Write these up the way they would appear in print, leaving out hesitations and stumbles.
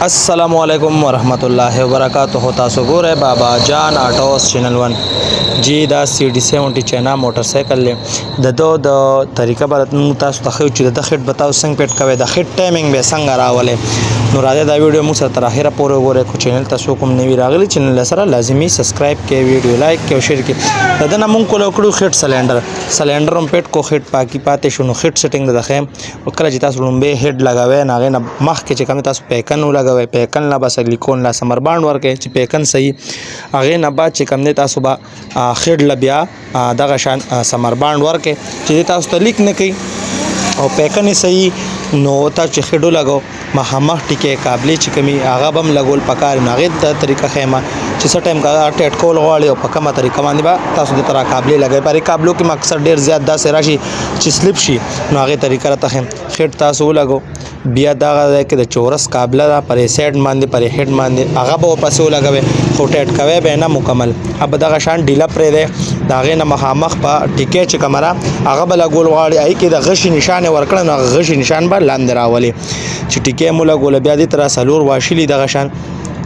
अस्सलामु अलैकुम वरहमतुल्लाहि वबरकातुहू। तासु गोरे बाबा जान ऑटोस चैनल 1 जी दा CD70 चैना मोटरसाइकिल ले दो तरीका बरतनु तासु ته چې د خټ بتاو څنګه پټ کوي د خټ ټایمینګ به څنګه راولې نو راځي دا ویډیو موږ سره تر اخره پورې وګورئ. کو چینل تاسو کوم نوی راغلی چینل سره لازمی سبسکرایب کړئ، ویډیو لایک کړئ او شیر کړئ. دا نه مونږ کولو کړو خټ سلندر هم پټ کو خټ پاکي پاتې شنو خټ سیټینګ د خیم او کله چې تاسو لومبه هډ لگاوي ناغه نه مخ کې چې کوم تاسو پیکن لگاوي پیکن لا بس لیکون لا سمر باند ورکه چې پیکن صحیح هغه نه بعد چې کوم نه تاسو با خډ لبیا دغه شان سمر باند ورکه چې تاسو ته لیک نه کوي او پیکن صحیح نو تا چې خډو لګاو مخامخ ټیکه قابلیت چې کمی هغه بم لګول پکار نه غي د طریقه خیمه چې څه ټایم کا ټټ کول غواړي او په کومه طریقه باندې با تاسو د تر قابلیت لګي پرې قابلو کې مقصد ډیر زیات دا سره شي چې سلیپ شي نو هغه طریقه راته خټ تاسو لګو بیا دا کې د چورس قابله دا پرې سایډ باندې پرې هډ باندې هغه به پسو لګوي خو ټټ کوي به نه مکمل اب دغه شان ډیلا پرې ده داغه نه مخامخ په ټیکه چې کمره هغه بل ګول غواړي ای کې د غشي نشانه ورکړنه هغه غشي نشان به لاندې راولي چې ټیکه مولا ګول بیا دې تر سلور واشلی دغه شان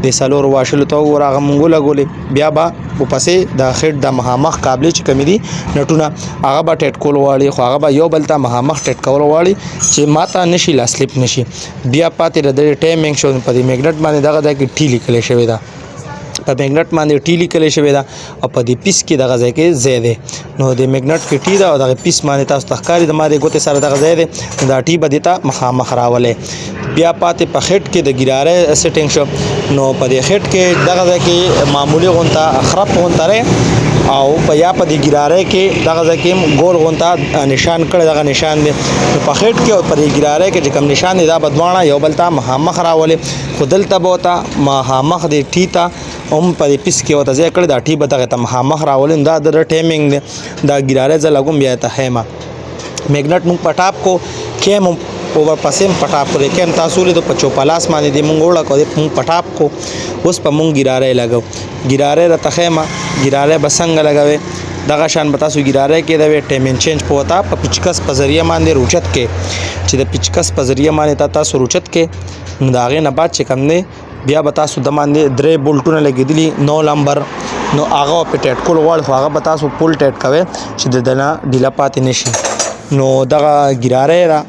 د سلور واشلو ته ورغه مونږه ګولې بیا با پسې د خټ د مخامخ قابلیت چې کمی دي نټونه هغه به ټټ کول واړي خو هغه به یو بل ته مخامخ ټټ کول واړي چې ماته نشي لا سلیپ نشي بیا پاتې د ټایمینګ شو په دې میګنټ باندې دغه د کې ټی لیکل شوی دا په میګنټ باندې ټی لیکل شوی دا او په دې پیس کې دغه ځای کې زیاده نو د میګنټ کې ټی دا او دغه پیس باندې تاسو تخکاری د ماده ګوته سره دغه زیاده دا ټی بدیتا مخامخ راولې بیا پاتې په خټ کې د ګیراره سیټینګ شو نو په دې خټ کې دغه ځای کې معمولی غونتا خراب غونتره او په یا په دې ګیراره کې دغه ځای کې ګول غونتا نشان کړي دغه نشان دی په خټ کې او په دې ګیراره کې چې کوم نشان دی دا بدوانه یو بل ته مخامخ راولې خودل ته بوتا مخامخ دی ټی تا هم په دې پیس کې وته ځای کړي دا ټی به دغه ته مخامخ راولې دا د ټایمینګ دی دا ګیراره ځ لګوم بیا ته هما میګنټ نو پټاپ کو کیم اوور پسیم پټاپ کو کیم تاسو له په چوپلاس باندې دی مونږ وړه کو دې پټاپ کو اوس په مونږ ګیراره لګاو ګیراره د تخیمه ګیراره بسنګ لګاوي دغه شان بتا سو ګیراره کې د ټایمین چینج پوتا په پچکس په ذریعہ باندې روچت کې چې د پچکس په ذریعہ باندې تاسو روچت کې داغه نه بعد چې کم نه بیا بتا سو د باندې درې بولټونه لګیدلی 9 نمبر نو هغه په ټټ کول وړ هغه بتا سو پول ټټ کوي چې د دنا ډیلا پاتې نشي نو دغه ګیراره را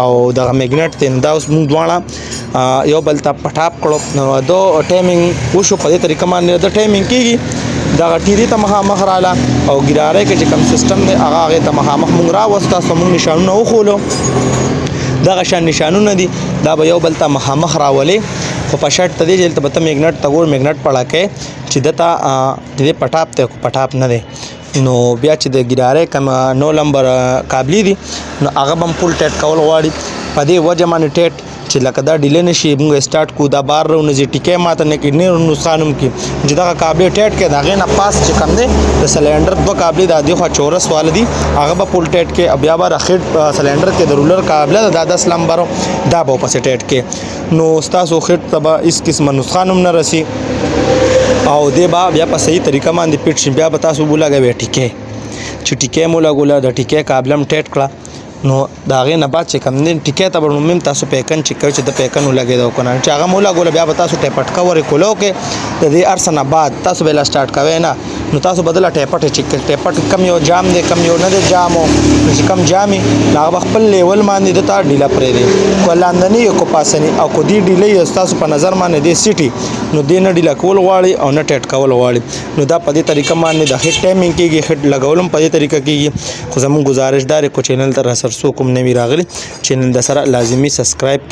او دغه میګنټ تین دا اوس موږ دواړه یو بل ته پټاپ کړو نو دو ټایمینګ وشو په دې طریقه باندې د ټایمینګ کیږي دغه ټیری ته مخامخ رااله او ګیراره کې چې کوم سیستم دی هغه ته مخامخ موږ را وستا سمون نشانونه وخولو دغه شان نشانونه دي دا به یو بل ته مخامخ راولي خو په شرط ته دی چې ته به میګنټ ته ګور میګنټ پړه کې چې دته دې پټاپ ته پټاپ نه دی نو بیا چې د ګیراره کم 9 نمبر قابلی دي نو هغه بم پول ټټ کول غواړي په دې وجه باندې ټټ چې لکه دا ډیله نشي موږ سٹارټ کو دا بار رونه چې ټیکه ماته نه کې نه نقصانم کې چې دا قابلیت ټټ کې دا غې نه پاس چې کم دی د سلندر دوه قابلیت د خو چورس والدي هغه به پول ټټ کې بیا بار خټ سلندر کې د رولر قابلیت دا 10 نمبر دا به پس ټټ کې نو تاسو خټ تبا اس قسم نقصانم نه رسی او دې با بیا په صحیح طریقه باندې پټ شي بیا به تاسو بولاګوي ټیکه چې ټیکه مولا ګولا د ټیکه قابلم ټټ کړه نو دا غې نه بعد چې کم نه ټیکه ته ورنوم تاسو پیکن چې کوي چې د پیکن لګي دا کنه چې هغه مولا ګولا بیا به تاسو ټپټ کور کولو کې د دې ارسنه بعد تاسو بل سٹارټ کوي نه نو تاسو بدله ټپټ چې ټپټ کم یو جام دی کم یو نه دی جامو چې کم جامي هغه خپل لیول باندې د تا ډیلا پرې دی کولاندنی کو پاسنی او کو دی ډیلې تاسو په نظر باندې دی سیټي نو دې نه ډیلا کول غواړي او نه ټټ کول غواړي نو دا په دې طریقه باندې د هټ ټایمینګ کېږي هټ لګولم په دې طریقه کېږي خو زموږ گزارش دار کو چینل تر سر سو کوم نوی راغلی چینل د سره لازمی سبسکرایب